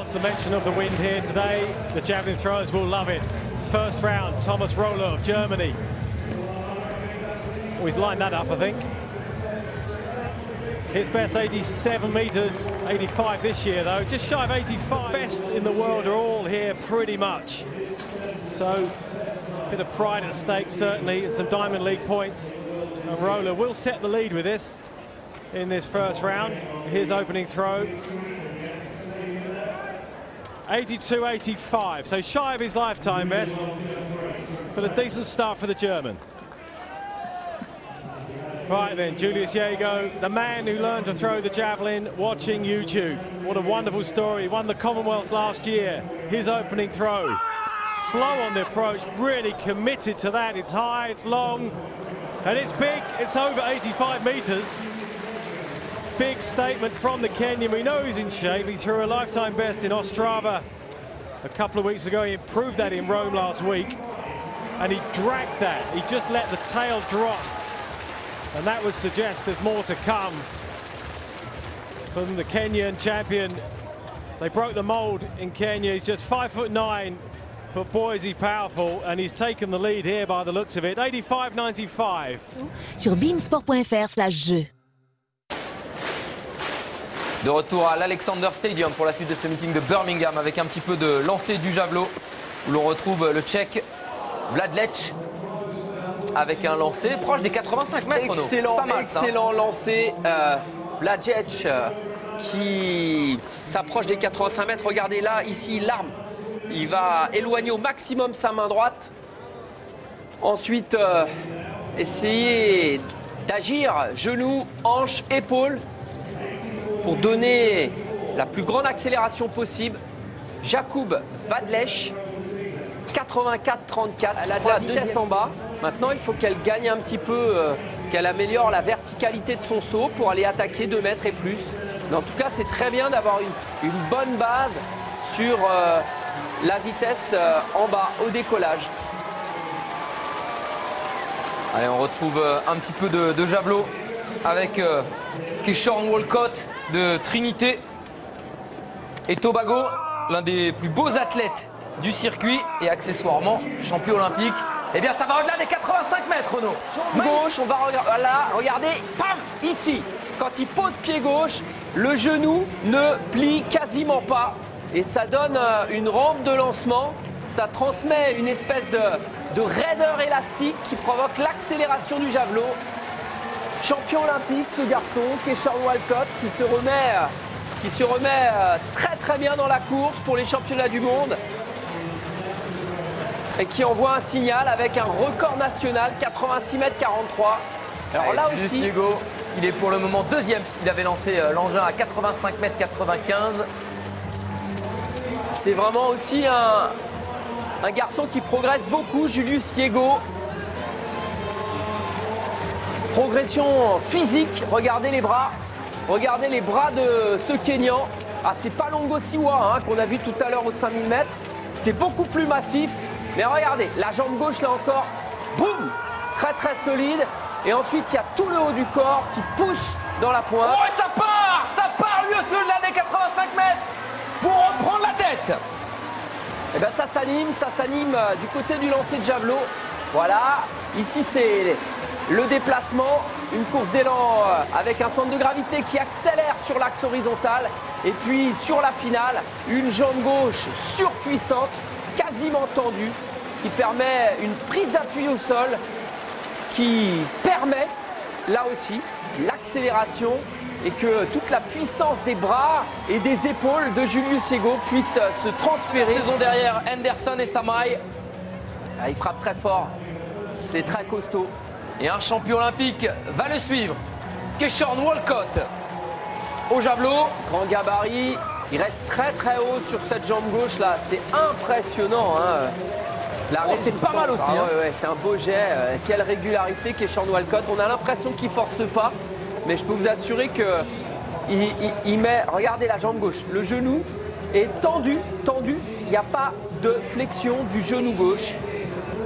Lots of mention of the wind here today. The javelin throwers will love it. First round, Thomas Roller of Germany. Oh, he's lined that up, I think. His best 87 metres, 85 this year though, just shy of 85. Best in the world are all here pretty much. So, a bit of pride at stake certainly, and some Diamond League points. And Roller will set the lead with this in this first round. His opening throw. 82-85, so shy of his lifetime best, but a decent start for the German. Right then, Julius Jago, the man who learned to throw the javelin watching YouTube. What a wonderful story. He won the Commonwealth last year. His opening throw. Slow on the approach, really committed to that. It's high, it's long, and it's big. It's over 85 metres. Big statement from the Kenyan. We know he's in shape. He threw a lifetime best in Ostrava a couple of weeks ago. He improved that in Rome last week, and he dragged that. He just let the tail drop, and that would suggest there's more to come from the Kenyan champion. They broke the mold in Kenya. He's just 5'9", but boy is he powerful, and he's taken the lead here by the looks of it. 85-95. Sur beansport.fr/jeu. De retour à l'Alexander Stadium pour la suite de ce meeting de Birmingham avec un petit peu de lancer du javelot où l'on retrouve le Tchèque Vladlec avec un lancer proche des 85 mètres. Excellent, pas mal, excellent lancer. Vladlec qui s'approche des 85 mètres. Regardez là, ici, l'arme. Il va éloigner au maximum sa main droite. Ensuite, essayer d'agir genou, hanche, épaule, pour donner la plus grande accélération possible. Jakub Vladlec, 84-34, elle a de la vitesse en bas. Maintenant, il faut qu'elle gagne un petit peu, qu'elle améliore la verticalité de son saut pour aller attaquer 2 mètres et plus. Mais en tout cas, c'est très bien d'avoir une bonne base sur la vitesse en bas, au décollage. Allez, on retrouve un petit peu de javelot avec Keshorn Walcott de Trinité et Tobago, l'un des plus beaux athlètes du circuit et accessoirement champion olympique. Eh bien, ça va au-delà des 85 mètres, Renaud. Gauche, on va là, regardez, pam, ici. Quand il pose pied gauche, le genou ne plie quasiment pas. Et ça donne une rampe de lancement. Ça transmet une espèce de raideur élastique qui provoque l'accélération du javelot. Champion olympique, ce garçon, Keshorn Walcott, qui se remet très très bien dans la course pour les championnats du monde. Et qui envoie un signal avec un record national, 86 mètres 43. Alors là aussi, Diego, il est pour le moment deuxième puisqu'il avait lancé l'engin à 85 mètres 95. C'est vraiment aussi un garçon qui progresse beaucoup, Julius Yego. Progression physique, regardez les bras de ce Kenyan. Ah, c'est pas Longo Siwa qu'on a vu tout à l'heure aux 5000 mètres, c'est beaucoup plus massif. Mais regardez, la jambe gauche là encore, boum, très très solide. Et ensuite il y a tout le haut du corps qui pousse dans la pointe. Oh, et ça part lui aussi au-delà des 85 mètres pour reprendre la tête. Et bien ça s'anime du côté du lancer de javelot. Voilà, ici c'est le déplacement, une course d'élan avec un centre de gravité qui accélère sur l'axe horizontal. Et puis sur la finale, une jambe gauche surpuissante, quasiment tendue, qui permet une prise d'appui au sol, qui permet là aussi l'accélération et que toute la puissance des bras et des épaules de Julius Yego puisse se transférer. La saison derrière Henderson et Samai. Ah, il frappe très fort, c'est très costaud. Et un champion olympique va le suivre, Keshorn Walcott au javelot. Grand gabarit, il reste très très haut sur cette jambe gauche là, c'est impressionnant. C'est pas mal aussi. Ouais, c'est un beau jet, quelle régularité Keshorn Walcott. On a l'impression qu'il force pas, mais je peux vous assurer que il met, regardez la jambe gauche, le genou est tendu, il n'y a pas de flexion du genou gauche.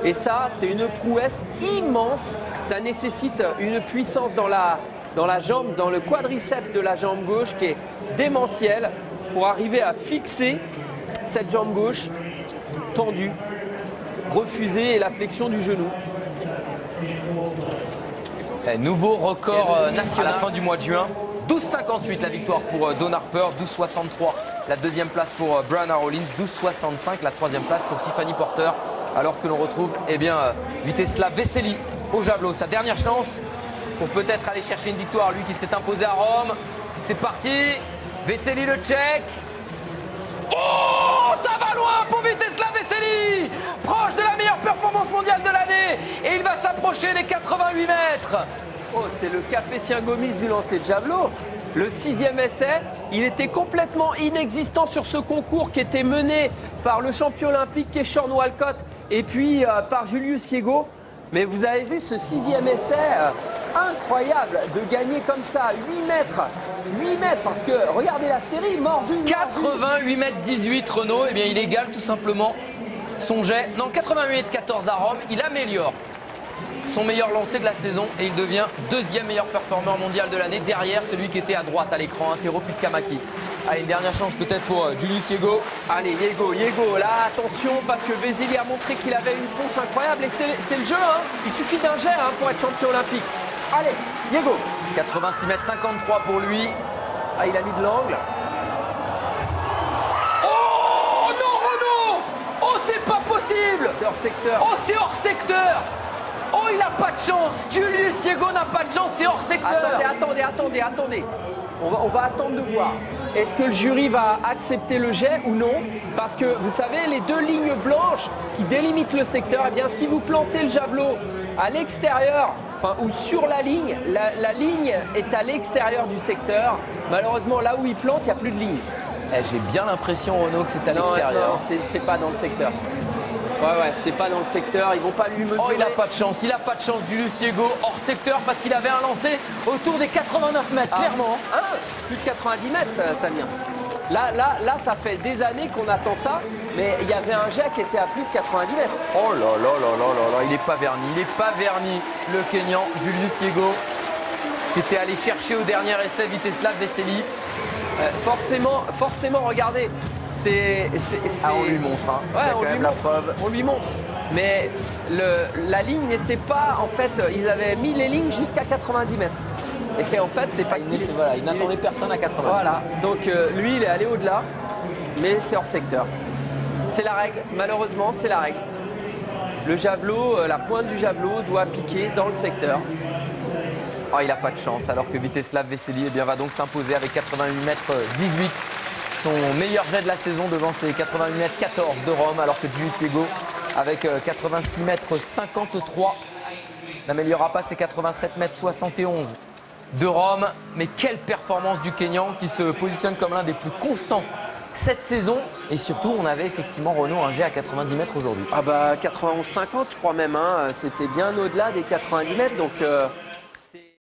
Et ça, c'est une prouesse immense. Ça nécessite une puissance dans la jambe, dans le quadriceps de la jambe gauche qui est démentielle pour arriver à fixer cette jambe gauche tendue, refusée et la flexion du genou. Nouveau record national à la fin du mois de juin. 12,58 la victoire pour Dawn Harper, 12,63 la deuxième place pour Brianna Rollins, 12,65 la troisième place pour Tiffany Porter. Alors que l'on retrouve Vítězslav Veselý au javelot. Sa dernière chance pour peut-être aller chercher une victoire. Lui qui s'est imposé à Rome. C'est parti. Veselý le tchèque. Oh, ça va loin pour Vítězslav Veselý, proche de la meilleure performance mondiale de l'année. Et il va s'approcher des 88 mètres. Oh, c'est le cafétien Gomis du lancer de javelot. Le 6e essai, il était complètement inexistant sur ce concours qui était mené par le champion olympique Keishorn Walcott et puis par Julius Yego. Mais vous avez vu ce 6e essai incroyable de gagner comme ça 8 mètres. 8 mètres parce que regardez la série, mordu. 88 mètres 18 Renaud, eh bien il égale tout simplement son jet. Non, 88 mètres 14 à Rome, il améliore son meilleur lancé de la saison et il devient deuxième meilleur performeur mondial de l'année derrière celui qui était à droite à l'écran, Tero Pitkämäki. Allez, une dernière chance peut-être pour Julius Yego. Allez, Yego, là attention parce que Veselý a montré qu'il avait une tronche incroyable et c'est le jeu, hein. Il suffit d'un jet pour être champion olympique. Allez, Yego. 86 mètres 53 pour lui. Ah, il a mis de l'angle. Oh non Renaud. Oh c'est pas possible. C'est hors secteur. Oh c'est hors secteur. Oh il n'a pas de chance. Julius Yego n'a pas de chance, c'est hors secteur. Attendez. On va attendre de voir. Est-ce que le jury va accepter le jet ou non? Parce que vous savez, les deux lignes blanches qui délimitent le secteur, eh bien si vous plantez le javelot à l'extérieur, ou sur la ligne est à l'extérieur du secteur. Malheureusement, là où il plante, il n'y a plus de ligne. J'ai bien l'impression, Renaud, que c'est à l'extérieur. Non, c'est pas dans le secteur. Ouais, c'est pas dans le secteur, ils vont pas lui mesurer. Oh, il a pas de chance, Julius Yego, hors secteur parce qu'il avait un lancé autour des 89 mètres, clairement. Plus de 90 mètres, Samir. Là, ça fait des années qu'on attend ça, mais il y avait un jet qui était à plus de 90 mètres. Oh là, il est pas verni, le Kenyan Julius Yego, qui était allé chercher au dernier essai Vítězslav Veselý. Forcément, regardez. On lui montre, hein. Ouais, on lui montre, la preuve. On lui montre. Mais la ligne n'était pas, en fait, ils avaient mis les lignes jusqu'à 90 mètres. Et en fait, c'est parce il n'attendait personne à 80. Voilà, donc lui, il est allé au-delà, mais c'est hors secteur. C'est la règle, malheureusement, c'est la règle. Le javelot, la pointe du javelot doit piquer dans le secteur. Oh, il n'a pas de chance, alors que Vítězslav Veselý va donc s'imposer avec 88 mètres 18. Son meilleur jet de la saison devant ses 88 mètres 14 de Rome, alors que Julius Yego avec 86 mètres 53 n'améliorera pas ses 87 mètres 71 de Rome. Mais quelle performance du Kenyan qui se positionne comme l'un des plus constants cette saison. Et surtout, on avait effectivement, Renaud, un jet à 90 mètres aujourd'hui. Ah bah 91-50 je crois même, hein. C'était bien au-delà des 90 mètres. Donc